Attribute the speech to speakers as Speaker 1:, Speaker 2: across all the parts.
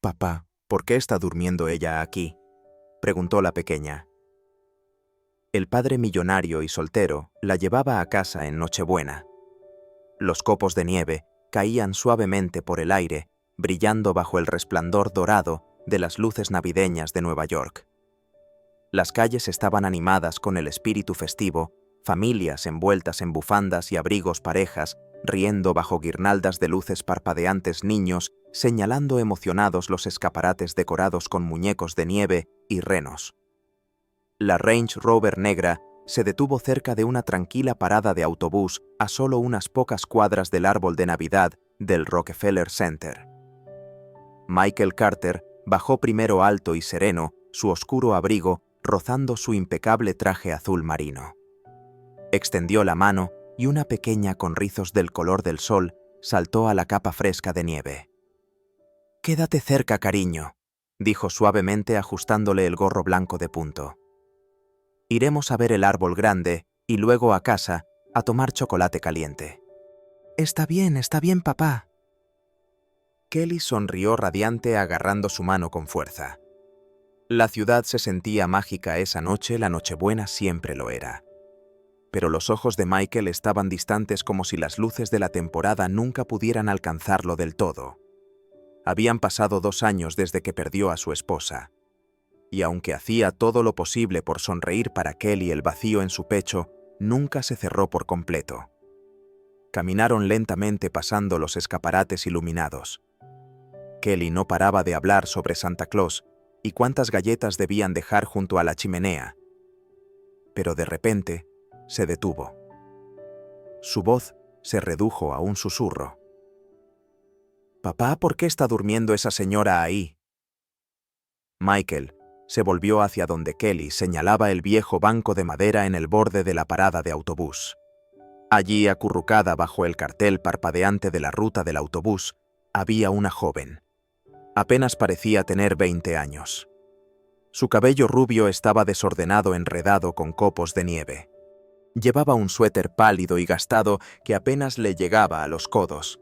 Speaker 1: Papá, ¿por qué está durmiendo ella aquí?, preguntó la pequeña. El padre millonario y soltero la llevaba a casa en Nochebuena. Los copos de nieve caían suavemente por el aire, brillando bajo el resplandor dorado de las luces navideñas de Nueva York. Las calles estaban animadas con el espíritu festivo, familias envueltas en bufandas y abrigos parejas, riendo bajo guirnaldas de luces parpadeantes, niños señalando emocionados los escaparates decorados con muñecos de nieve y renos. La Range Rover negra se detuvo cerca de una tranquila parada de autobús a solo unas pocas cuadras del árbol de Navidad del Rockefeller Center. Michael Carter bajó primero alto y sereno, su oscuro abrigo rozando su impecable traje azul marino. Extendió la mano y una pequeña con rizos del color del sol saltó a la capa fresca de nieve. «Quédate cerca, cariño», dijo suavemente ajustándole el gorro blanco de punto. «Iremos a ver el árbol grande y luego a casa a tomar chocolate caliente». Está bien, papá». Kelly sonrió radiante agarrando su mano con fuerza. La ciudad se sentía mágica esa noche, la Nochebuena siempre lo era. Pero los ojos de Michael estaban distantes como si las luces de la temporada nunca pudieran alcanzarlo del todo. Habían pasado 2 años desde que perdió a su esposa. Y aunque hacía todo lo posible por sonreír para Kelly, el vacío en su pecho nunca se cerró por completo. Caminaron lentamente pasando los escaparates iluminados. Kelly no paraba de hablar sobre Santa Claus y cuántas galletas debían dejar junto a la chimenea. Pero de repente se detuvo. Su voz se redujo a un susurro. «Papá, ¿por qué está durmiendo esa señora ahí?». Michael se volvió hacia donde Kelly señalaba el viejo banco de madera en el borde de la parada de autobús. Allí, acurrucada bajo el cartel parpadeante de la ruta del autobús, había una joven. Apenas parecía tener 20 años. Su cabello rubio estaba desordenado, enredado con copos de nieve. Llevaba un suéter pálido y gastado que apenas le llegaba a los codos.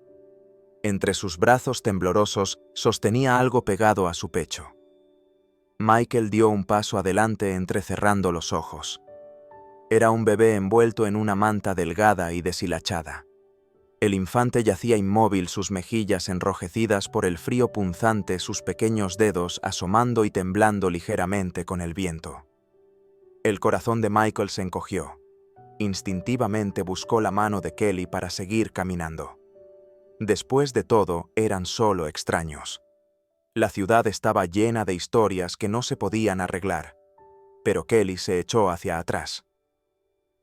Speaker 1: Entre sus brazos temblorosos sostenía algo pegado a su pecho. Michael dio un paso adelante entrecerrando los ojos. Era un bebé envuelto en una manta delgada y deshilachada. El infante yacía inmóvil, sus mejillas enrojecidas por el frío punzante, sus pequeños dedos asomando y temblando ligeramente con el viento. El corazón de Michael se encogió. Instintivamente buscó la mano de Kelly para seguir caminando. Después de todo, eran solo extraños. La ciudad estaba llena de historias que no se podían arreglar. Pero Kelly se echó hacia atrás.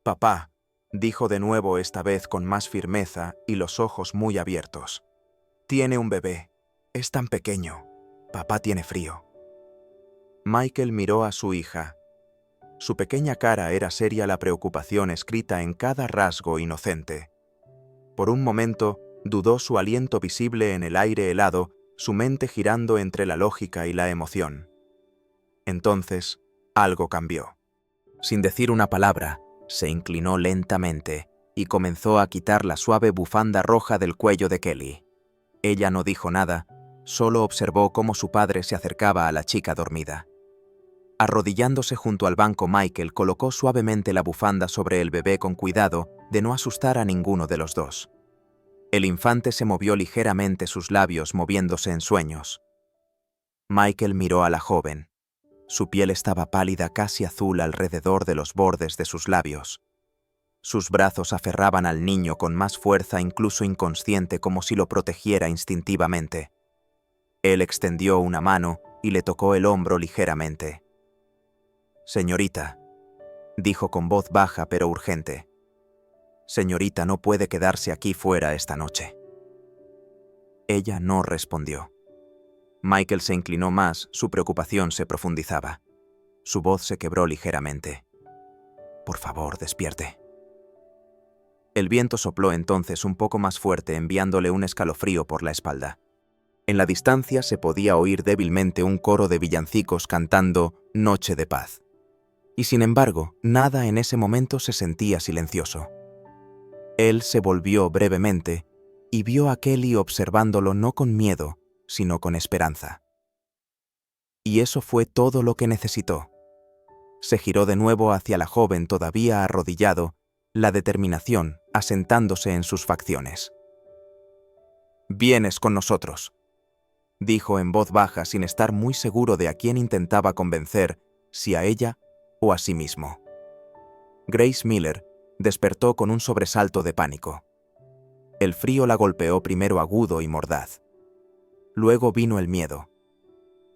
Speaker 1: «Papá», dijo de nuevo, esta vez con más firmeza y los ojos muy abiertos. «Tiene un bebé. Es tan pequeño. Papá tiene frío». Michael miró a su hija. Su pequeña cara era seria, la preocupación escrita en cada rasgo inocente. Por un momento, dudó, su aliento visible en el aire helado, su mente girando entre la lógica y la emoción. Entonces, algo cambió. Sin decir una palabra, se inclinó lentamente y comenzó a quitar la suave bufanda roja del cuello de Kelly. Ella no dijo nada, solo observó cómo su padre se acercaba a la chica dormida. Arrodillándose junto al banco, Michael colocó suavemente la bufanda sobre el bebé con cuidado de no asustar a ninguno de los dos. El infante se movió ligeramente, sus labios moviéndose en sueños. Michael miró a la joven. Su piel estaba pálida, casi azul alrededor de los bordes de sus labios. Sus brazos aferraban al niño con más fuerza, incluso inconsciente, como si lo protegiera instintivamente. Él extendió una mano y le tocó el hombro ligeramente. «Señorita», dijo con voz baja pero urgente. «Señorita, no puede quedarse aquí fuera esta noche». Ella no respondió. Michael se inclinó más, su preocupación se profundizaba. Su voz se quebró ligeramente. «Por favor, despierte». El viento sopló entonces un poco más fuerte, enviándole un escalofrío por la espalda. En la distancia se podía oír débilmente un coro de villancicos cantando «Noche de paz». Y sin embargo, nada en ese momento se sentía silencioso. Él se volvió brevemente y vio a Kelly observándolo no con miedo, sino con esperanza. Y eso fue todo lo que necesitó. Se giró de nuevo hacia la joven todavía arrodillado, la determinación asentándose en sus facciones. «Vienes con nosotros», dijo en voz baja sin estar muy seguro de a quién intentaba convencer, si a ella o a sí mismo. Grace Miller despertó con un sobresalto de pánico. El frío la golpeó primero agudo y mordaz. Luego vino el miedo.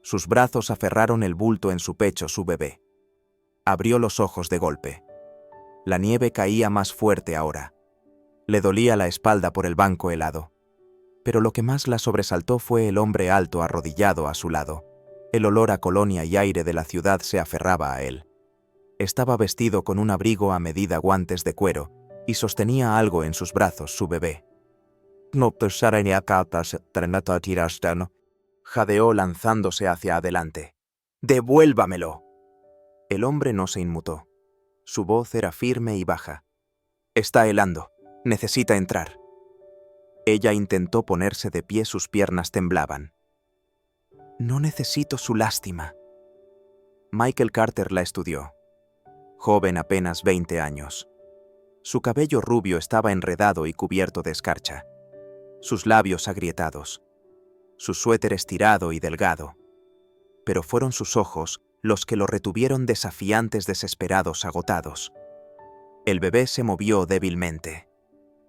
Speaker 1: Sus brazos aferraron el bulto en su pecho su bebé. Abrió los ojos de golpe. La nieve caía más fuerte ahora. Le dolía la espalda por el banco helado. Pero lo que más la sobresaltó fue el hombre alto arrodillado a su lado. El olor a colonia y aire de la ciudad se aferraba a él. Estaba vestido con un abrigo a medida, guantes de cuero, y sostenía algo en sus brazos su bebé. Jadeó lanzándose hacia adelante. «¡Devuélvamelo!». El hombre no se inmutó. Su voz era firme y baja. «Está helando. Necesita entrar». Ella intentó ponerse de pie, sus piernas temblaban. «No necesito su lástima». Michael Carter la estudió. Joven, apenas 20 años. Su cabello rubio estaba enredado y cubierto de escarcha. Sus labios agrietados. Su suéter estirado y delgado. Pero fueron sus ojos los que lo retuvieron, desafiantes, desesperados, agotados. El bebé se movió débilmente.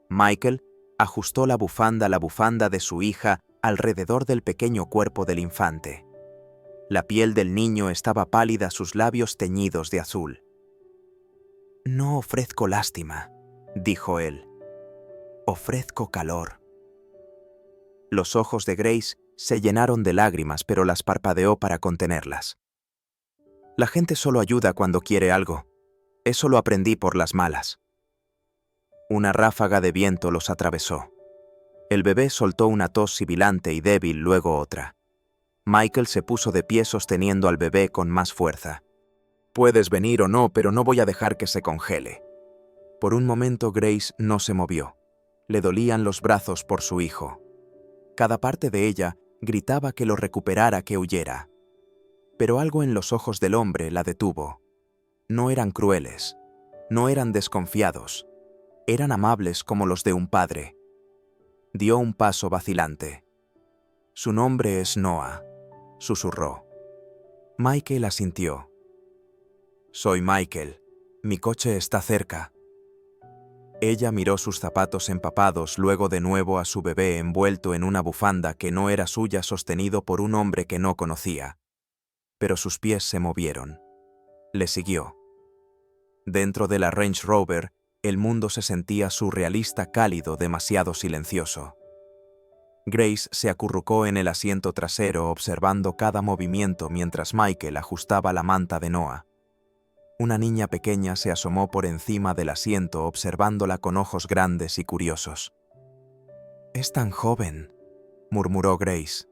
Speaker 1: Michael ajustó la bufanda de su hija alrededor del pequeño cuerpo del infante. La piel del niño estaba pálida, sus labios teñidos de azul. «No ofrezco lástima», dijo él. «Ofrezco calor». Los ojos de Grace se llenaron de lágrimas, pero las parpadeó para contenerlas. «La gente solo ayuda cuando quiere algo. Eso lo aprendí por las malas». Una ráfaga de viento los atravesó. El bebé soltó una tos sibilante y débil, luego otra. Michael se puso de pie sosteniendo al bebé con más fuerza. «Puedes venir o no, pero no voy a dejar que se congele». Por un momento Grace no se movió. Le dolían los brazos por su hijo. Cada parte de ella gritaba que lo recuperara, que huyera. Pero algo en los ojos del hombre la detuvo. No eran crueles, no eran desconfiados, eran amables como los de un padre. Dio un paso vacilante. «Su nombre es Noah», susurró. Michael asintió. «Soy Michael. Mi coche está cerca». Ella miró sus zapatos empapados, luego de nuevo a su bebé envuelto en una bufanda que no era suya, sostenido por un hombre que no conocía. Pero sus pies se movieron. Le siguió. Dentro de la Range Rover, el mundo se sentía surrealista, cálido, demasiado silencioso. Grace se acurrucó en el asiento trasero observando cada movimiento mientras Michael ajustaba la manta de Noah. Una niña pequeña se asomó por encima del asiento observándola con ojos grandes y curiosos. «Es tan joven», murmuró Grace.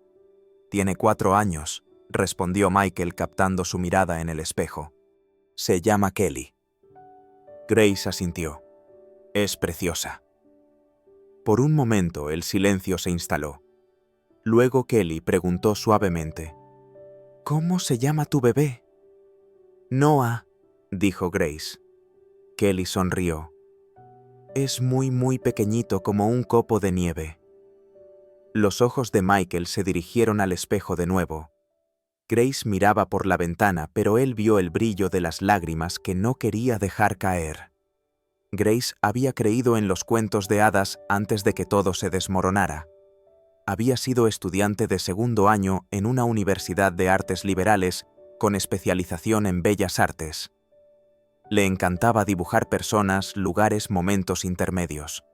Speaker 1: «Tiene 4 años», respondió Michael captando su mirada en el espejo. «Se llama Kelly». Grace asintió. «Es preciosa». Por un momento el silencio se instaló. Luego Kelly preguntó suavemente: «¿Cómo se llama tu bebé?» «Noah», dijo Grace. Kelly sonrió. «Es muy, muy pequeñito, como un copo de nieve». Los ojos de Michael se dirigieron al espejo de nuevo. Grace miraba por la ventana, pero él vio el brillo de las lágrimas que no quería dejar caer. Grace había creído en los cuentos de hadas antes de que todo se desmoronara. Había sido estudiante de 2º año en una universidad de artes liberales con especialización en bellas artes. Le encantaba dibujar personas, lugares, momentos intermedios.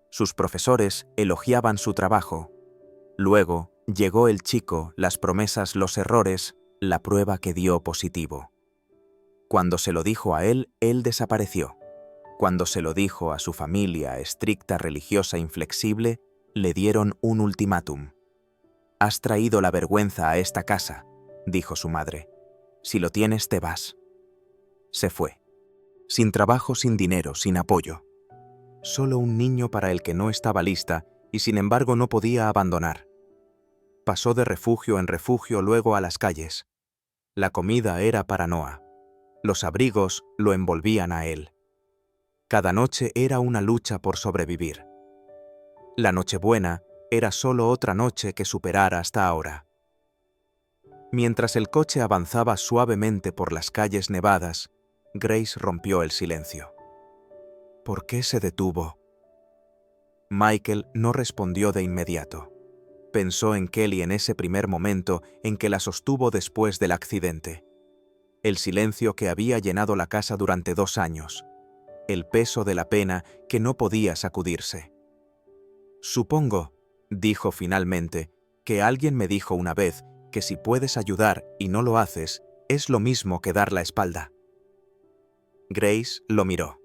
Speaker 1: Sus profesores elogiaban su trabajo. Luego llegó el chico, las promesas, los errores, la prueba que dio positivo. Cuando se lo dijo a él desapareció. Cuando se lo dijo a su familia, estricta, religiosa, inflexible, le dieron un ultimátum. «Has traído la vergüenza a esta casa», dijo su madre. «Si lo tienes, te vas». Se fue. Sin trabajo, sin dinero, sin apoyo. Solo un niño para el que no estaba lista y sin embargo no podía abandonar. Pasó de refugio en refugio, luego a las calles. La comida era para Noah. Los abrigos lo envolvían a él. Cada noche era una lucha por sobrevivir. La Nochebuena era solo otra noche que superar hasta ahora. Mientras el coche avanzaba suavemente por las calles nevadas, Grace rompió el silencio. ¿Por qué se detuvo? Michael no respondió de inmediato. Pensó en Kelly en ese primer momento en que la sostuvo después del accidente. El silencio que había llenado la casa durante 2 años. El peso de la pena que no podía sacudirse. Supongo, dijo finalmente, que alguien me dijo una vez que si puedes ayudar y no lo haces, es lo mismo que dar la espalda. Grace lo miró.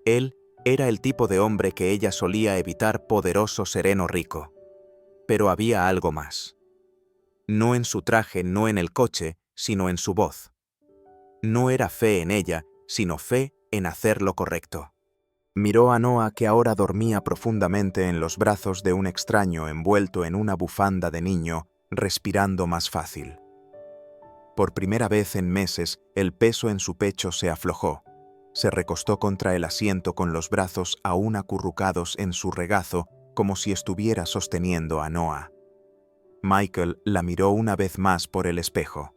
Speaker 1: Él era el tipo de hombre que ella solía evitar, poderoso, sereno, rico. Pero había algo más. No en su traje, no en el coche, sino en su voz. No era fe en ella, sino fe en hacer lo correcto. Miró a Noah, que ahora dormía profundamente en los brazos de un extraño envuelto en una bufanda de niño, respirando más fácil. Por primera vez en meses, el peso en su pecho se aflojó. Se recostó contra el asiento con los brazos aún acurrucados en su regazo, como si estuviera sosteniendo a Noah. Michael la miró una vez más por el espejo.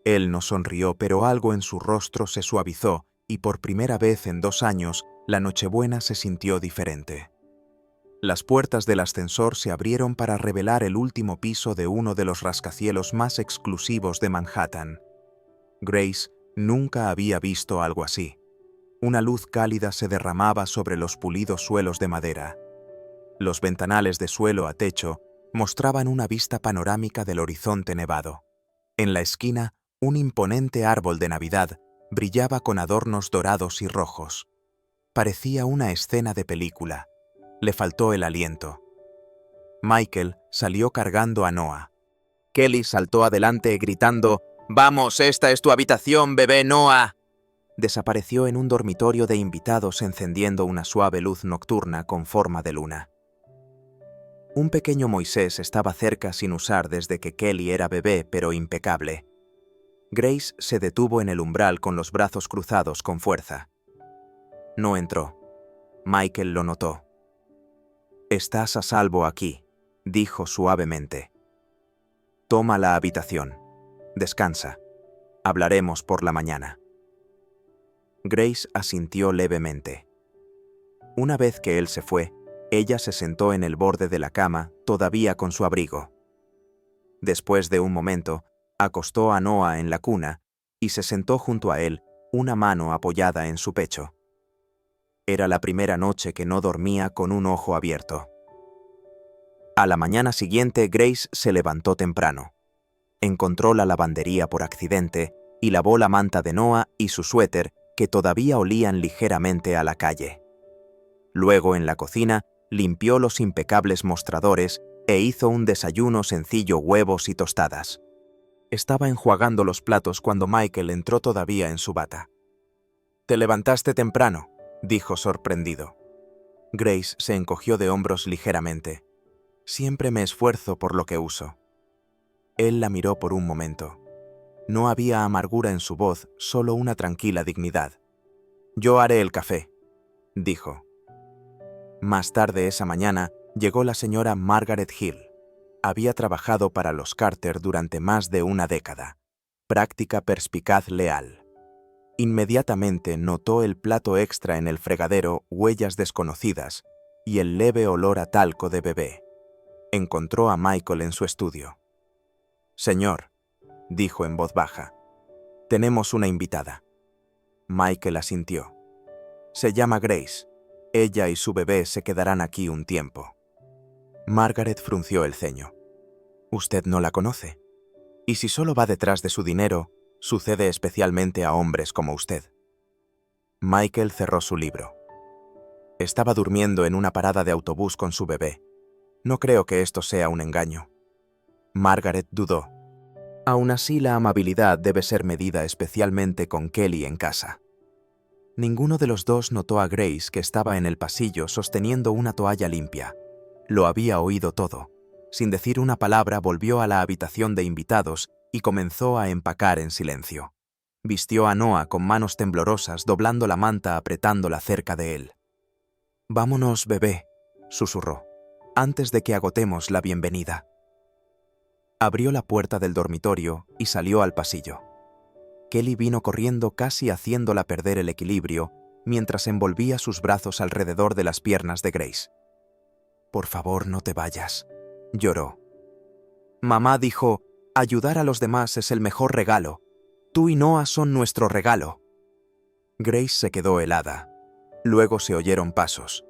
Speaker 1: Él no sonrió, pero algo en su rostro se suavizó, y por primera vez en 2 años, la Nochebuena se sintió diferente. Las puertas del ascensor se abrieron para revelar el último piso de uno de los rascacielos más exclusivos de Manhattan. Grace nunca había visto algo así. Una luz cálida se derramaba sobre los pulidos suelos de madera. Los ventanales de suelo a techo mostraban una vista panorámica del horizonte nevado. En la esquina, un imponente árbol de Navidad brillaba con adornos dorados y rojos. Parecía una escena de película. Le faltó el aliento. Michael salió cargando a Noah. Kelly saltó adelante gritando: «¡Vamos, esta es tu habitación, bebé Noah!». Desapareció en un dormitorio de invitados encendiendo una suave luz nocturna con forma de luna. Un pequeño Moisés estaba cerca sin usar desde que Kelly era bebé, pero impecable. Grace se detuvo en el umbral con los brazos cruzados con fuerza. No entró. Michael lo notó. «Estás a salvo aquí», dijo suavemente. «Toma la habitación. Descansa. Hablaremos por la mañana». Grace asintió levemente. Una vez que él se fue, ella se sentó en el borde de la cama, todavía con su abrigo. Después de un momento, acostó a Noah en la cuna y se sentó junto a él, una mano apoyada en su pecho. Era la primera noche que no dormía con un ojo abierto. A la mañana siguiente, Grace se levantó temprano. Encontró la lavandería por accidente y lavó la manta de Noah y su suéter, que todavía olían ligeramente a la calle. Luego, en la cocina, limpió los impecables mostradores e hizo un desayuno sencillo: huevos y tostadas. Estaba enjuagando los platos cuando Michael entró todavía en su bata. «¿Te levantaste temprano?», dijo sorprendido. Grace se encogió de hombros ligeramente. «Siempre me esfuerzo por lo que uso». Él la miró por un momento. No había amargura en su voz, solo una tranquila dignidad. «Yo haré el café», dijo. Más tarde esa mañana llegó la señora Margaret Hill. Había trabajado para los Carter durante más de una década. Práctica, perspicaz, leal. Inmediatamente notó el plato extra en el fregadero, huellas desconocidas y el leve olor a talco de bebé. Encontró a Michael en su estudio. «Señor», dijo en voz baja, «tenemos una invitada». Michael asintió. «Se llama Grace. Ella y su bebé se quedarán aquí un tiempo». Margaret frunció el ceño. «Usted no la conoce. Y si solo va detrás de su dinero, sucede especialmente a hombres como usted». Michael cerró su libro. «Estaba durmiendo en una parada de autobús con su bebé. No creo que esto sea un engaño». Margaret dudó. Aún así, la amabilidad debe ser medida especialmente con Kelly en casa. Ninguno de los dos notó a Grace, que estaba en el pasillo sosteniendo una toalla limpia. Lo había oído todo. Sin decir una palabra, volvió a la habitación de invitados y comenzó a empacar en silencio. Vistió a Noah con manos temblorosas, doblando la manta apretándola cerca de él. «Vámonos, bebé», susurró, «antes de que agotemos la bienvenida». Abrió la puerta del dormitorio y salió al pasillo. Kelly vino corriendo, casi haciéndola perder el equilibrio, mientras envolvía sus brazos alrededor de las piernas de Grace. «Por favor, no te vayas», lloró. «Mamá dijo, ayudar a los demás es el mejor regalo. Tú y Noah son nuestro regalo». Grace se quedó helada. Luego se oyeron pasos.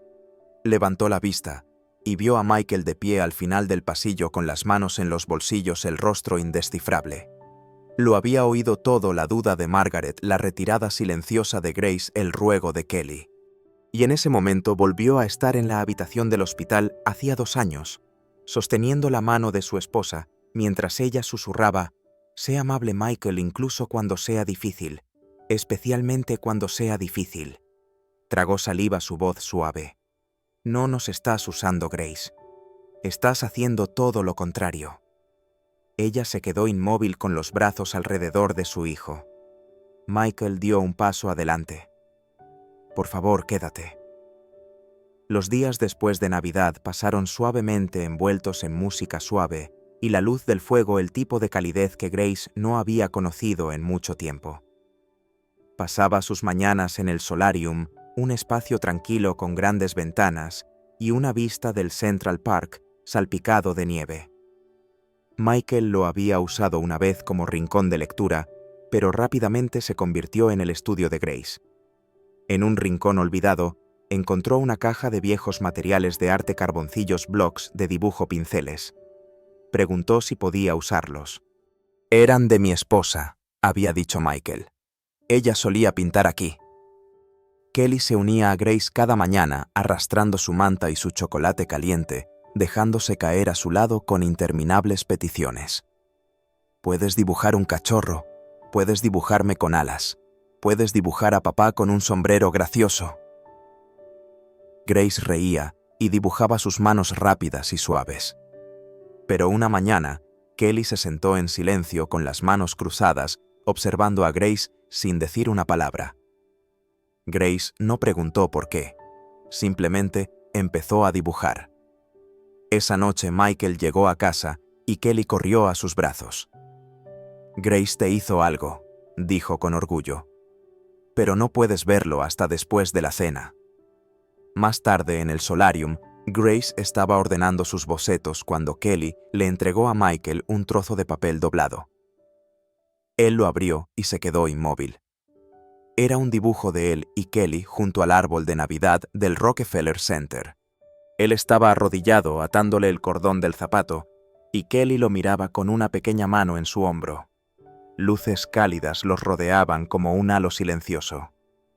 Speaker 1: Levantó la vista y vio a Michael de pie al final del pasillo con las manos en los bolsillos, el rostro indescifrable. Lo había oído todo: la duda de Margaret, la retirada silenciosa de Grace, el ruego de Kelly. Y en ese momento volvió a estar en la habitación del hospital hacía 2 años, sosteniendo la mano de su esposa, mientras ella susurraba: «Sé amable, Michael, incluso cuando sea difícil, especialmente cuando sea difícil». Tragó saliva su voz suave. «No nos estás usando, Grace. Estás haciendo todo lo contrario». Ella se quedó inmóvil con los brazos alrededor de su hijo. Michael dio un paso adelante. «Por favor, quédate». Los días después de Navidad pasaron suavemente, envueltos en música suave y la luz del fuego, el tipo de calidez que Grace no había conocido en mucho tiempo. Pasaba sus mañanas en el solarium, un espacio tranquilo con grandes ventanas y una vista del Central Park salpicado de nieve. Michael lo había usado una vez como rincón de lectura, pero rápidamente se convirtió en el estudio de Grace. En un rincón olvidado, encontró una caja de viejos materiales de arte, carboncillos, blocks de dibujo, pinceles. Preguntó si podía usarlos. «Eran de mi esposa», había dicho Michael. «Ella solía pintar aquí». Kelly se unía a Grace cada mañana, arrastrando su manta y su chocolate caliente, dejándose caer a su lado con interminables peticiones. «Puedes dibujar un cachorro, puedes dibujarme con alas, puedes dibujar a papá con un sombrero gracioso». Grace reía y dibujaba sus manos rápidas y suaves. Pero una mañana, Kelly se sentó en silencio con las manos cruzadas, observando a Grace sin decir una palabra. Grace no preguntó por qué, simplemente empezó a dibujar. Esa noche Michael llegó a casa y Kelly corrió a sus brazos. «Grace te hizo algo», dijo con orgullo. «Pero no puedes verlo hasta después de la cena». Más tarde, en el solarium, Grace estaba ordenando sus bocetos cuando Kelly le entregó a Michael un trozo de papel doblado. Él lo abrió y se quedó inmóvil. Era un dibujo de él y Kelly junto al árbol de Navidad del Rockefeller Center. Él estaba arrodillado atándole el cordón del zapato y Kelly lo miraba con una pequeña mano en su hombro. Luces cálidas los rodeaban como un halo silencioso.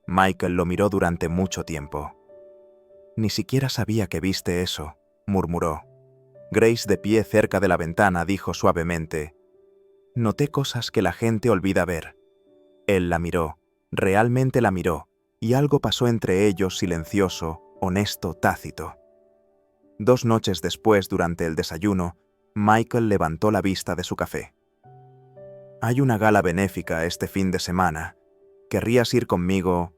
Speaker 1: Michael lo miró durante mucho tiempo. «Ni siquiera sabía que viste eso», murmuró. Grace, de pie cerca de la ventana, dijo suavemente: «Noté cosas que la gente olvida ver». Él la miró, realmente la miró, y algo pasó entre ellos, silencioso, honesto, tácito. 2 noches después, durante el desayuno, Michael levantó la vista de su café. «Hay una gala benéfica este fin de semana. ¿Querrías ir conmigo?»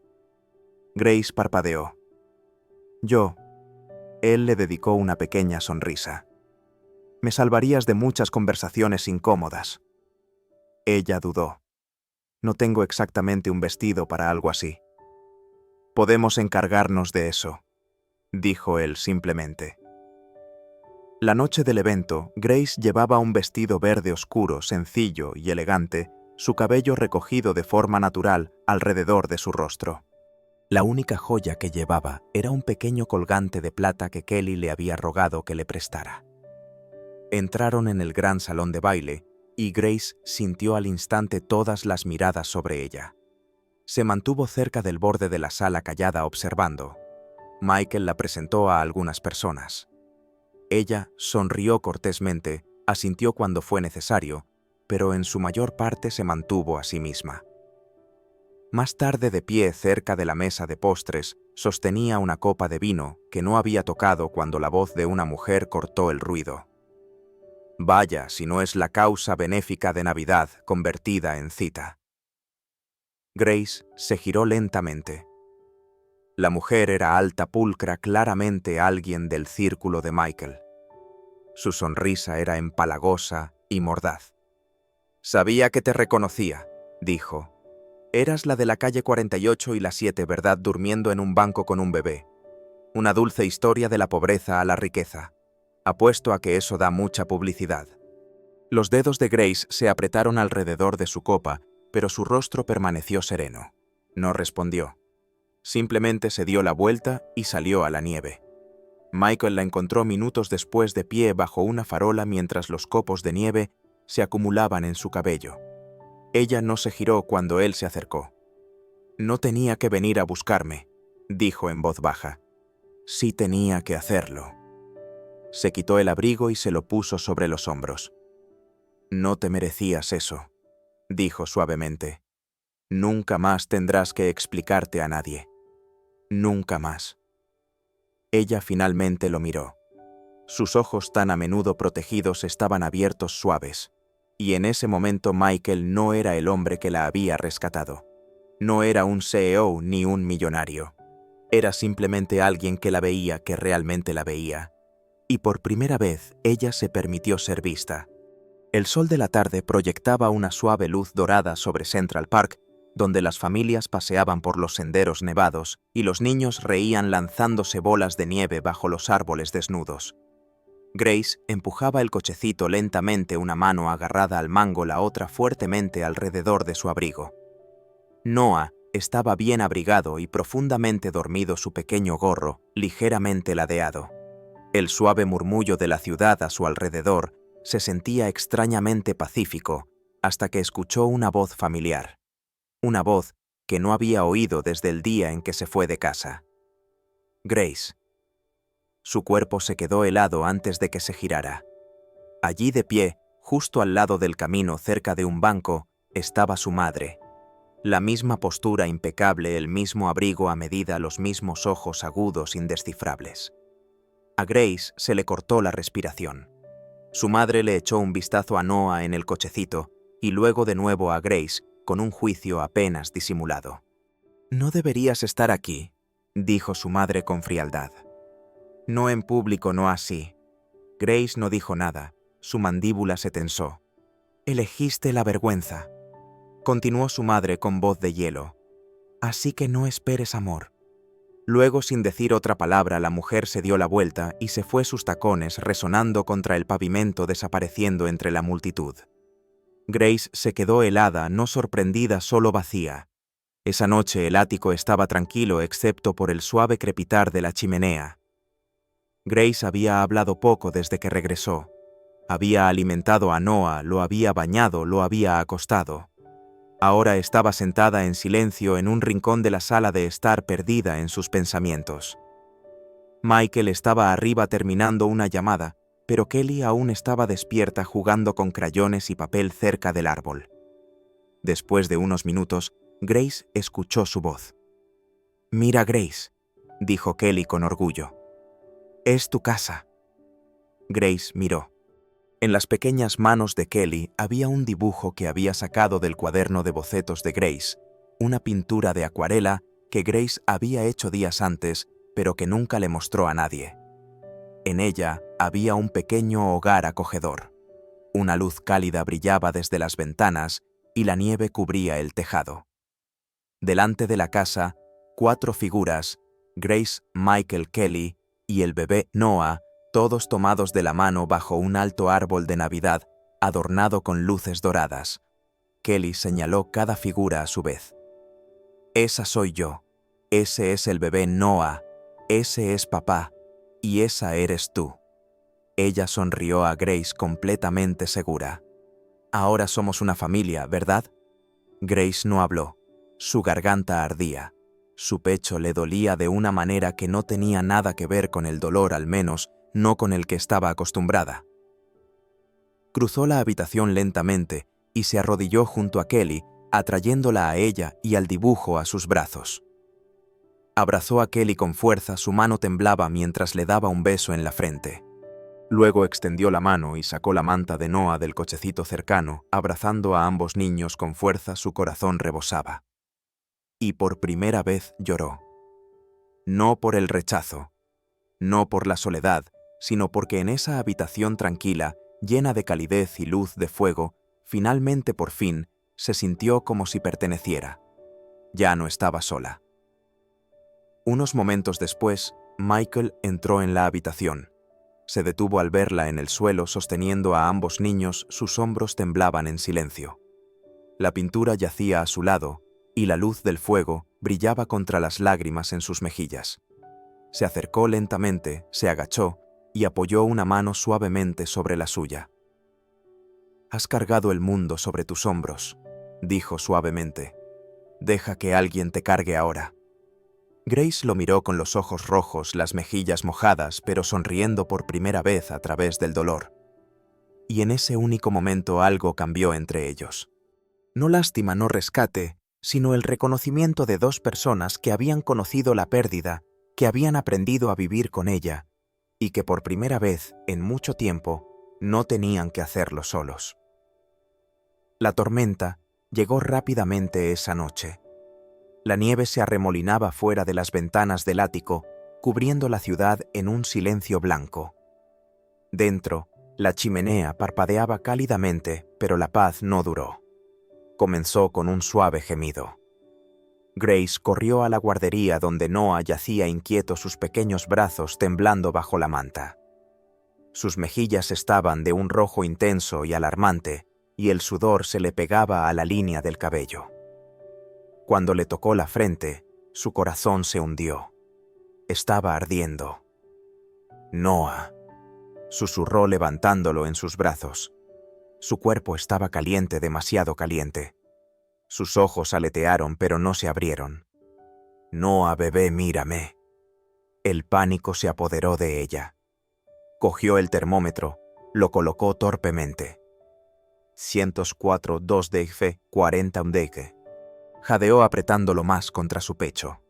Speaker 1: Grace parpadeó. «Yo». Él le dedicó una pequeña sonrisa. «Me salvarías de muchas conversaciones incómodas». Ella dudó. «No tengo exactamente un vestido para algo así». «Podemos encargarnos de eso», dijo él simplemente. La noche del evento, Grace llevaba un vestido verde oscuro, sencillo y elegante, su cabello recogido de forma natural alrededor de su rostro. La única joya que llevaba era un pequeño colgante de plata que Kelly le había rogado que le prestara. Entraron en el gran salón de baile y Grace sintió al instante todas las miradas sobre ella. Se mantuvo cerca del borde de la sala callada observando. Michael la presentó a algunas personas. Ella sonrió cortésmente, asintió cuando fue necesario, pero en su mayor parte se mantuvo a sí misma. Más tarde, de pie cerca de la mesa de postres, sostenía una copa de vino que no había tocado cuando la voz de una mujer cortó el ruido. Vaya, si no es la causa benéfica de Navidad convertida en cita. Grace se giró lentamente. La mujer era alta, pulcra, claramente alguien del círculo de Michael. Su sonrisa era empalagosa y mordaz. «Sabía que te reconocía», dijo. «Eras la de la calle 48 y la 7, ¿verdad? Durmiendo en un banco con un bebé. Una dulce historia de la pobreza a la riqueza. Apuesto a que eso da mucha publicidad». Los dedos de Grace se apretaron alrededor de su copa, pero su rostro permaneció sereno. No respondió. Simplemente se dio la vuelta y salió a la nieve. Michael la encontró minutos después de pie bajo una farola mientras los copos de nieve se acumulaban en su cabello. Ella no se giró cuando él se acercó. «No tenía que venir a buscarme», dijo en voz baja. «Sí tenía que hacerlo». Se quitó el abrigo y se lo puso sobre los hombros. «No te merecías eso», dijo suavemente. «Nunca más tendrás que explicarte a nadie. Nunca más». Ella finalmente lo miró. Sus ojos tan a menudo protegidos estaban abiertos suaves, y en ese momento Michael no era el hombre que la había rescatado. No era un CEO ni un millonario. Era simplemente alguien que la veía, que realmente la veía. Y por primera vez ella se permitió ser vista. El sol de la tarde proyectaba una suave luz dorada sobre Central Park, donde las familias paseaban por los senderos nevados y los niños reían lanzándose bolas de nieve bajo los árboles desnudos. Grace empujaba el cochecito lentamente, una mano agarrada al mango, la otra fuertemente alrededor de su abrigo. Noah estaba bien abrigado y profundamente dormido, su pequeño gorro ligeramente ladeado. El suave murmullo de la ciudad a su alrededor se sentía extrañamente pacífico hasta que escuchó una voz familiar. Una voz que no había oído desde el día en que se fue de casa. «Grace». Su cuerpo se quedó helado antes de que se girara. Allí de pie, justo al lado del camino, cerca de un banco, estaba su madre. La misma postura impecable, el mismo abrigo a medida, los mismos ojos agudos indescifrables. A Grace se le cortó la respiración. Su madre le echó un vistazo a Noah en el cochecito y luego de nuevo a Grace, con un juicio apenas disimulado. «No deberías estar aquí», dijo su madre con frialdad. «No en público, no así». Grace no dijo nada, su mandíbula se tensó. «Elegiste la vergüenza», continuó su madre con voz de hielo. «Así que no esperes amor». Luego, sin decir otra palabra, la mujer se dio la vuelta y se fue, sus tacones resonando contra el pavimento, desapareciendo entre la multitud. Grace se quedó helada, no sorprendida, solo vacía. Esa noche el ático estaba tranquilo excepto por el suave crepitar de la chimenea. Grace había hablado poco desde que regresó. Había alimentado a Noah, lo había bañado, lo había acostado. Ahora estaba sentada en silencio en un rincón de la sala de estar, perdida en sus pensamientos. Michael estaba arriba terminando una llamada, pero Kelly aún estaba despierta jugando con crayones y papel cerca del árbol. Después de unos minutos, Grace escuchó su voz. «Mira, Grace», dijo Kelly con orgullo. «Es tu casa». Grace miró. En las pequeñas manos de Kelly había un dibujo que había sacado del cuaderno de bocetos de Grace, una pintura de acuarela que Grace había hecho días antes, pero que nunca le mostró a nadie. En ella había un pequeño hogar acogedor. Una luz cálida brillaba desde las ventanas y la nieve cubría el tejado. Delante de la casa, 4 figuras, Grace, Michael, Kelly y el bebé Noah, todos tomados de la mano bajo un alto árbol de Navidad adornado con luces doradas. Kelly señaló cada figura a su vez. «Esa soy yo, ese es el bebé Noah, ese es papá, y esa eres tú». Ella sonrió a Grace completamente segura. «Ahora somos una familia, ¿verdad?» Grace no habló. Su garganta ardía. Su pecho le dolía de una manera que no tenía nada que ver con el dolor, al menos no con el que estaba acostumbrada. Cruzó la habitación lentamente y se arrodilló junto a Kelly, atrayéndola a ella y al dibujo a sus brazos. Abrazó a Kelly con fuerza, su mano temblaba mientras le daba un beso en la frente. Luego extendió la mano y sacó la manta de Noah del cochecito cercano, abrazando a ambos niños con fuerza. Su corazón rebosaba. Y por primera vez lloró. No por el rechazo, no por la soledad, sino porque en esa habitación tranquila, llena de calidez y luz de fuego, finalmente por fin, se sintió como si perteneciera. Ya no estaba sola. Unos momentos después, Michael entró en la habitación. Se detuvo al verla en el suelo sosteniendo a ambos niños. Sus hombros temblaban en silencio. La pintura yacía a su lado, y la luz del fuego brillaba contra las lágrimas en sus mejillas. Se acercó lentamente, se agachó y apoyó una mano suavemente sobre la suya. «Has cargado el mundo sobre tus hombros», dijo suavemente. «Deja que alguien te cargue ahora». Grace lo miró con los ojos rojos, las mejillas mojadas, pero sonriendo por primera vez a través del dolor. Y en ese único momento algo cambió entre ellos. No lástima, no rescate, sino el reconocimiento de dos personas que habían conocido la pérdida, que habían aprendido a vivir con ella, y que por primera vez en mucho tiempo no tenían que hacerlo solos. La tormenta llegó rápidamente esa noche. La nieve se arremolinaba fuera de las ventanas del ático, cubriendo la ciudad en un silencio blanco. Dentro, la chimenea parpadeaba cálidamente, pero la paz no duró. Comenzó con un suave gemido. Grace corrió a la guardería donde Noah yacía inquieto, sus pequeños brazos temblando bajo la manta. Sus mejillas estaban de un rojo intenso y alarmante, y el sudor se le pegaba a la línea del cabello. Cuando le tocó la frente, su corazón se hundió. Estaba ardiendo. «Noah», susurró levantándolo en sus brazos. Su cuerpo estaba caliente, demasiado caliente. Sus ojos aletearon, pero no se abrieron. «Noah, bebé, mírame». El pánico se apoderó de ella. Cogió el termómetro, lo colocó torpemente. 104, 2 df, 41 df. Jadeó apretándolo más contra su pecho.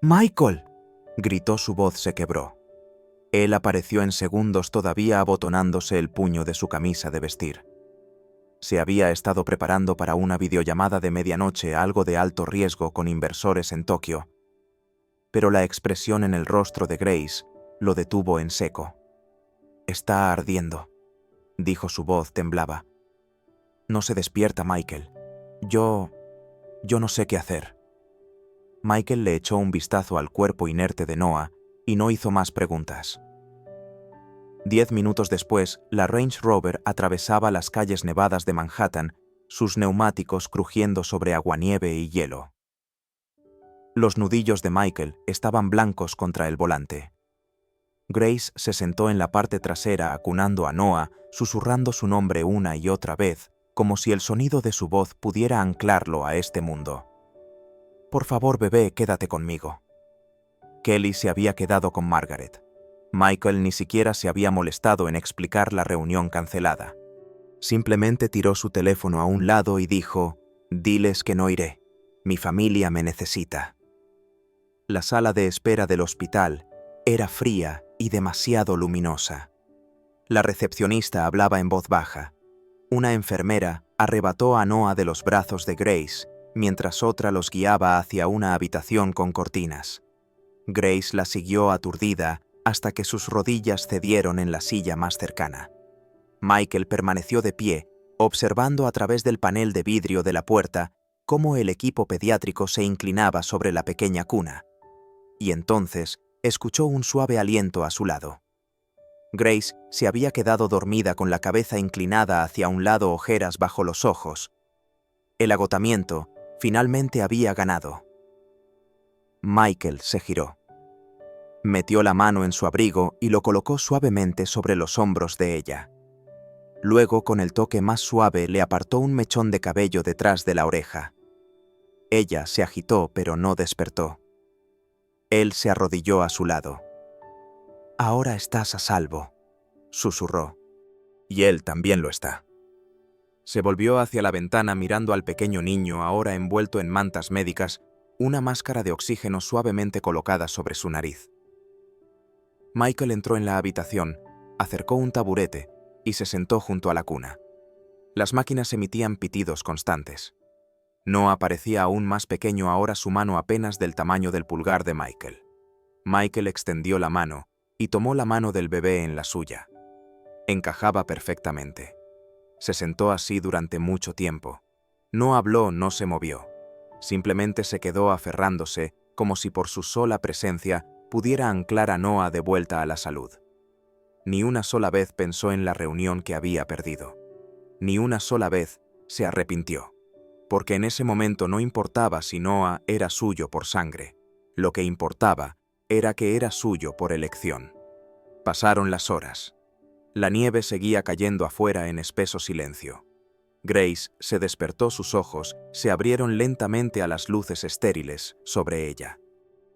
Speaker 1: «¡Michael!», gritó. Su voz se quebró. Él apareció en segundos, todavía abotonándose el puño de su camisa de vestir. Se había estado preparando para una videollamada de medianoche, algo de alto riesgo con inversores en Tokio. Pero la expresión en el rostro de Grace lo detuvo en seco. «Está ardiendo», dijo. Su voz temblaba. «No se despierta, Michael. Yo no sé qué hacer». Michael le echó un vistazo al cuerpo inerte de Noah y no hizo más preguntas. 10 minutos después, la Range Rover atravesaba las calles nevadas de Manhattan, sus neumáticos crujiendo sobre aguanieve y hielo. Los nudillos de Michael estaban blancos contra el volante. Grace se sentó en la parte trasera acunando a Noah, susurrando su nombre una y otra vez, como si el sonido de su voz pudiera anclarlo a este mundo. «Por favor, bebé, quédate conmigo». Kelly se había quedado con Margaret. Michael ni siquiera se había molestado en explicar la reunión cancelada. Simplemente tiró su teléfono a un lado y dijo: «Diles que no iré. Mi familia me necesita». La sala de espera del hospital era fría y demasiado luminosa. La recepcionista hablaba en voz baja. Una enfermera arrebató a Noah de los brazos de Grace, mientras otra los guiaba hacia una habitación con cortinas. Grace la siguió aturdida hasta que sus rodillas cedieron en la silla más cercana. Michael permaneció de pie, observando a través del panel de vidrio de la puerta cómo el equipo pediátrico se inclinaba sobre la pequeña cuna. Y entonces escuchó un suave aliento a su lado. Grace se había quedado dormida con la cabeza inclinada hacia un lado, ojeras bajo los ojos. El agotamiento finalmente había ganado. Michael se giró. Metió la mano en su abrigo y lo colocó suavemente sobre los hombros de ella. Luego, con el toque más suave, le apartó un mechón de cabello detrás de la oreja. Ella se agitó, pero no despertó. Él se arrodilló a su lado. «Ahora estás a salvo», susurró. «Y él también lo está». Se volvió hacia la ventana mirando al pequeño niño ahora envuelto en mantas médicas, una máscara de oxígeno suavemente colocada sobre su nariz. Michael entró en la habitación, acercó un taburete y se sentó junto a la cuna. Las máquinas emitían pitidos constantes. Noah parecía aún más pequeño ahora, su mano apenas del tamaño del pulgar de Michael. Michael extendió la mano y tomó la mano del bebé en la suya. Encajaba perfectamente. Se sentó así durante mucho tiempo. No habló, no se movió. Simplemente se quedó aferrándose, como si por su sola presencia pudiera anclar a Noah de vuelta a la salud. Ni una sola vez pensó en la reunión que había perdido. Ni una sola vez se arrepintió. Porque en ese momento no importaba si Noah era suyo por sangre. Lo que importaba era que era suyo por elección. Pasaron las horas. La nieve seguía cayendo afuera en espeso silencio. Grace se despertó, sus ojos se abrieron lentamente a las luces estériles sobre ella.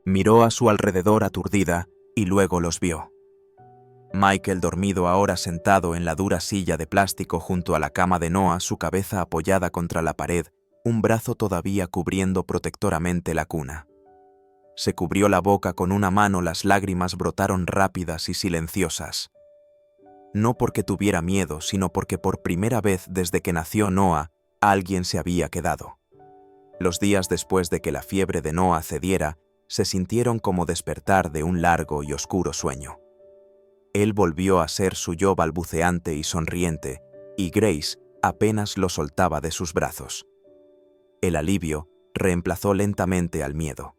Speaker 1: Miró a su alrededor aturdida y luego los vio. Michael, dormido ahora sentado en la dura silla de plástico junto a la cama de Noah, su cabeza apoyada contra la pared, un brazo todavía cubriendo protectoramente la cuna. Se cubrió la boca con una mano, las lágrimas brotaron rápidas y silenciosas. No porque tuviera miedo, sino porque por primera vez desde que nació Noah, alguien se había quedado. Los días después de que la fiebre de Noah cediera, se sintieron como despertar de un largo y oscuro sueño. Él volvió a ser su yo balbuceante y sonriente, y Grace apenas lo soltaba de sus brazos. El alivio reemplazó lentamente al miedo.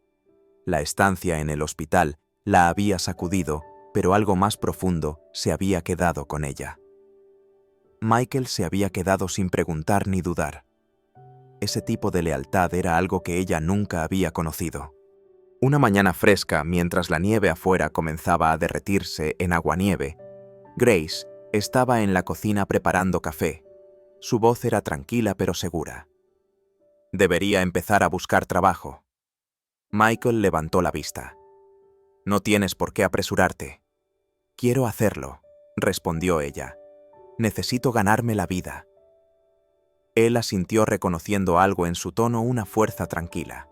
Speaker 1: La estancia en el hospital la había sacudido, pero algo más profundo se había quedado con ella. Michael se había quedado sin preguntar ni dudar. Ese tipo de lealtad era algo que ella nunca había conocido. Una mañana fresca, mientras la nieve afuera comenzaba a derretirse en aguanieve, Grace estaba en la cocina preparando café. Su voz era tranquila pero segura. Debería empezar a buscar trabajo. Michael levantó la vista. No tienes por qué apresurarte. Quiero hacerlo, respondió ella. Necesito ganarme la vida. Él asintió, reconociendo algo en su tono, una fuerza tranquila.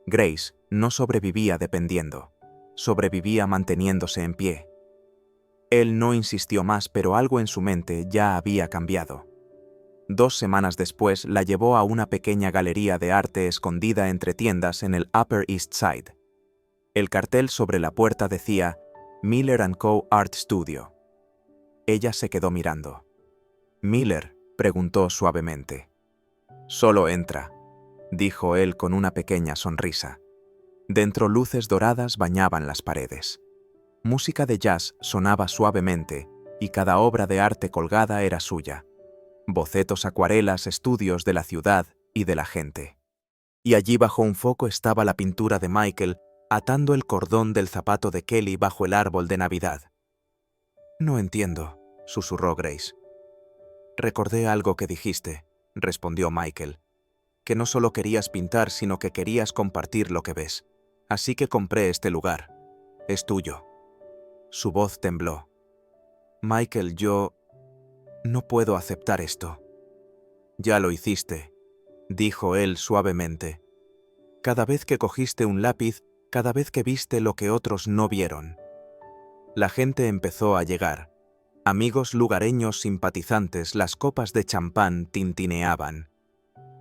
Speaker 1: Grace no sobrevivía dependiendo, sobrevivía manteniéndose en pie. Él no insistió más, pero algo en su mente ya había cambiado. 2 semanas después la llevó a una pequeña galería de arte escondida entre tiendas en el Upper East Side. El cartel sobre la puerta decía Miller & Co. Art Studio. Ella se quedó mirando. «¿Miller?», preguntó suavemente. «Solo entra», dijo él con una pequeña sonrisa. Dentro, luces doradas bañaban las paredes. Música de jazz sonaba suavemente y cada obra de arte colgada era suya. Bocetos, acuarelas, estudios de la ciudad y de la gente. Y allí bajo un foco estaba la pintura de Michael atando el cordón del zapato de Kelly bajo el árbol de Navidad. «No entiendo», susurró Grace. «Recordé algo que dijiste», respondió Michael, «que no solo querías pintar, sino que querías compartir lo que ves. Así que compré este lugar. Es tuyo». Su voz tembló. «Michael, yo no puedo aceptar esto». «Ya lo hiciste», dijo él suavemente. «Cada vez que cogiste un lápiz, cada vez que viste lo que otros no vieron». La gente empezó a llegar. Amigos lugareños simpatizantes, las copas de champán tintineaban.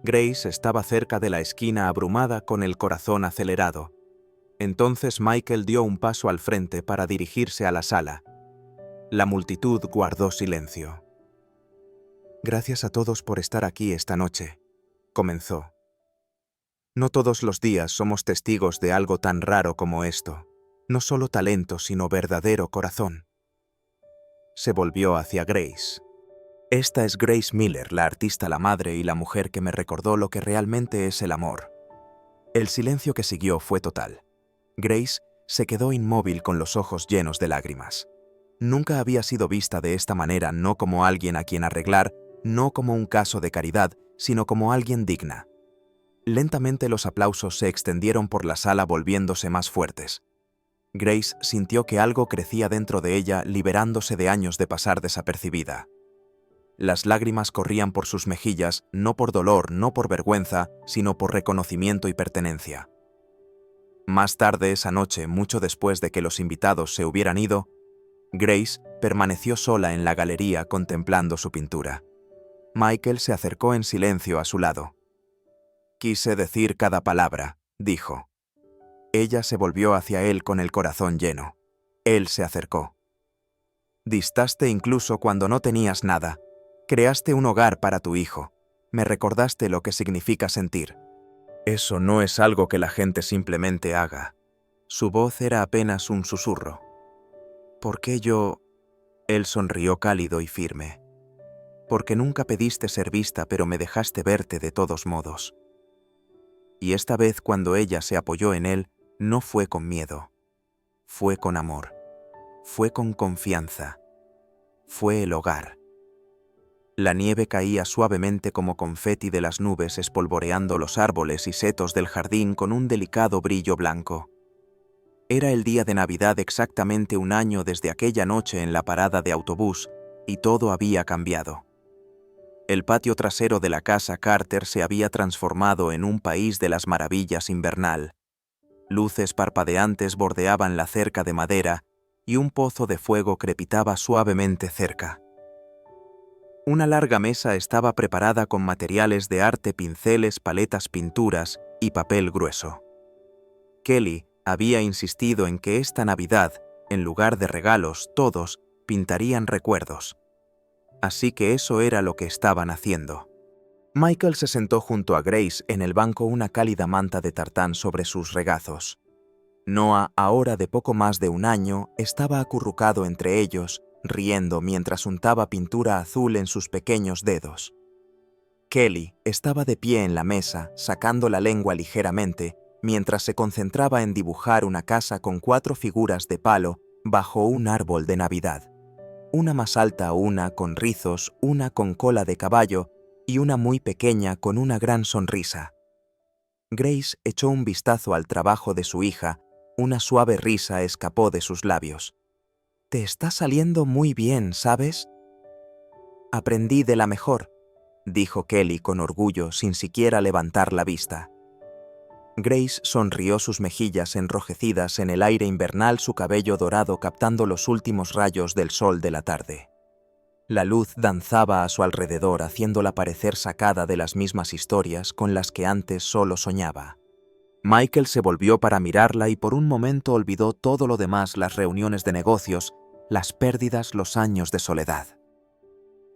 Speaker 1: Grace estaba cerca de la esquina, abrumada, con el corazón acelerado. Entonces Michael dio un paso al frente para dirigirse a la sala. La multitud guardó silencio. «Gracias a todos por estar aquí esta noche», comenzó. «No todos los días somos testigos de algo tan raro como esto. No solo talento, sino verdadero corazón». Se volvió hacia Grace. «Esta es Grace Miller, la artista, la madre y la mujer que me recordó lo que realmente es el amor». El silencio que siguió fue total. Grace se quedó inmóvil con los ojos llenos de lágrimas. Nunca había sido vista de esta manera, no como alguien a quien arreglar, no como un caso de caridad, sino como alguien digna. Lentamente los aplausos se extendieron por la sala, volviéndose más fuertes. Grace sintió que algo crecía dentro de ella, liberándose de años de pasar desapercibida. Las lágrimas corrían por sus mejillas, no por dolor, no por vergüenza, sino por reconocimiento y pertenencia. Más tarde esa noche, mucho después de que los invitados se hubieran ido, Grace permaneció sola en la galería contemplando su pintura. Michael se acercó en silencio a su lado. «Quise decir cada palabra», dijo. Ella se volvió hacia él con el corazón lleno. Él se acercó. «Distaste incluso cuando no tenías nada. Creaste un hogar para tu hijo. Me recordaste lo que significa sentir. Eso no es algo que la gente simplemente haga». Su voz era apenas un susurro. «¿Por qué yo...?» Él sonrió cálido y firme. «Porque nunca pediste ser vista, pero me dejaste verte de todos modos». Y esta vez, cuando ella se apoyó en él, no fue con miedo. Fue con amor. Fue con confianza. Fue el hogar. La nieve caía suavemente como confeti de las nubes, espolvoreando los árboles y setos del jardín con un delicado brillo blanco. Era el día de Navidad, exactamente un año desde aquella noche en la parada de autobús, y todo había cambiado. El patio trasero de la casa Carter se había transformado en un país de las maravillas invernal. Luces parpadeantes bordeaban la cerca de madera y un pozo de fuego crepitaba suavemente cerca. Una larga mesa estaba preparada con materiales de arte, pinceles, paletas, pinturas y papel grueso. Kelly había insistido en que esta Navidad, en lugar de regalos, todos pintarían recuerdos. Así que eso era lo que estaban haciendo. Michael se sentó junto a Grace en el banco, una cálida manta de tartán sobre sus regazos. Noah, ahora de poco más de un año, estaba acurrucado entre ellos, riendo mientras untaba pintura azul en sus pequeños dedos. Kelly estaba de pie en la mesa, sacando la lengua ligeramente, mientras se concentraba en dibujar una casa con 4 figuras de palo bajo un árbol de Navidad. Una más alta, una con rizos, una con cola de caballo y una muy pequeña con una gran sonrisa. Grace echó un vistazo al trabajo de su hija. Una suave risa escapó de sus labios. «Te está saliendo muy bien, ¿sabes?» «Aprendí de la mejor», dijo Kelly con orgullo sin siquiera levantar la vista. Grace sonrió, sus mejillas enrojecidas en el aire invernal, su cabello dorado captando los últimos rayos del sol de la tarde. La luz danzaba a su alrededor, haciéndola parecer sacada de las mismas historias con las que antes solo soñaba. Michael se volvió para mirarla y por un momento olvidó todo lo demás: las reuniones de negocios, las pérdidas, los años de soledad.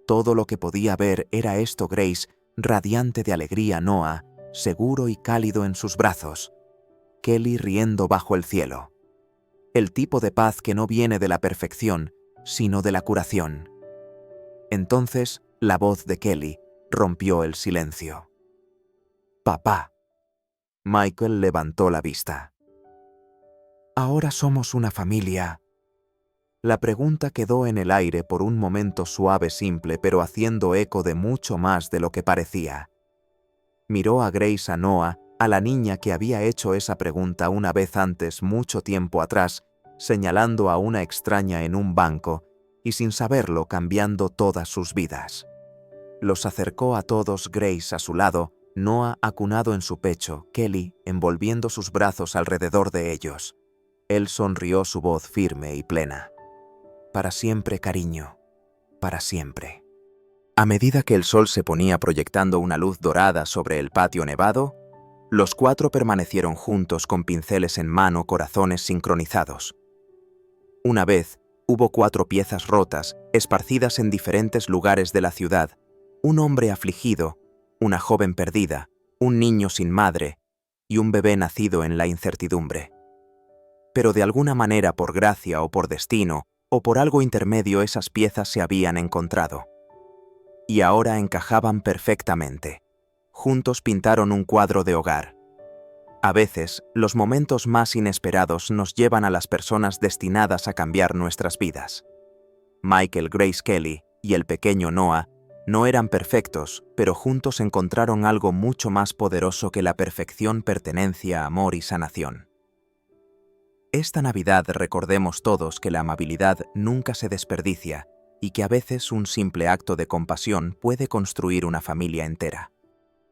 Speaker 1: Todo lo que podía ver era esto: Grace, radiante de alegría, Noah, seguro y cálido en sus brazos, Kelly riendo bajo el cielo. El tipo de paz que no viene de la perfección, sino de la curación. Entonces, la voz de Kelly rompió el silencio. «Papá». Michael levantó la vista. «¿Ahora somos una familia?» La pregunta quedó en el aire por un momento, suave, simple, pero haciendo eco de mucho más de lo que parecía. Miró a Grace, a Noah, a la niña que había hecho esa pregunta una vez antes, mucho tiempo atrás, señalando a una extraña en un banco y, sin saberlo, cambiando todas sus vidas. Los acercó a todos, Grace a su lado, Noah acunado en su pecho, Kelly envolviendo sus brazos alrededor de ellos. Él sonrió, su voz firme y plena. «Para siempre, cariño, para siempre». A medida que el sol se ponía proyectando una luz dorada sobre el patio nevado, los 4 permanecieron juntos con pinceles en mano, corazones sincronizados. Una vez, hubo 4 piezas rotas, esparcidas en diferentes lugares de la ciudad: un hombre afligido, una joven perdida, un niño sin madre y un bebé nacido en la incertidumbre. Pero de alguna manera, por gracia o por destino, o por algo intermedio, esas piezas se habían encontrado. Y ahora encajaban perfectamente. Juntos pintaron un cuadro de hogar. A veces, los momentos más inesperados nos llevan a las personas destinadas a cambiar nuestras vidas. Michael, Grace, Kelly y el pequeño Noah no eran perfectos, pero juntos encontraron algo mucho más poderoso que la perfección: pertenencia, amor y sanación. Esta Navidad recordemos todos que la amabilidad nunca se desperdicia y que a veces un simple acto de compasión puede construir una familia entera.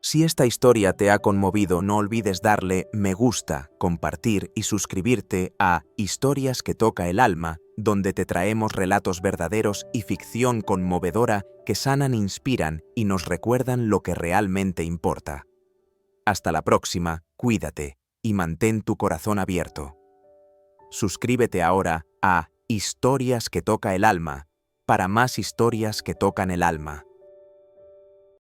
Speaker 1: Si esta historia te ha conmovido, no olvides darle me gusta, compartir y suscribirte a Historias que toca el alma donde te traemos relatos verdaderos y ficción conmovedora que sanan, inspiran y nos recuerdan lo que realmente importa. Hasta la próxima, cuídate y mantén tu corazón abierto. Suscríbete ahora a Historias que toca el alma, para más historias que tocan el alma.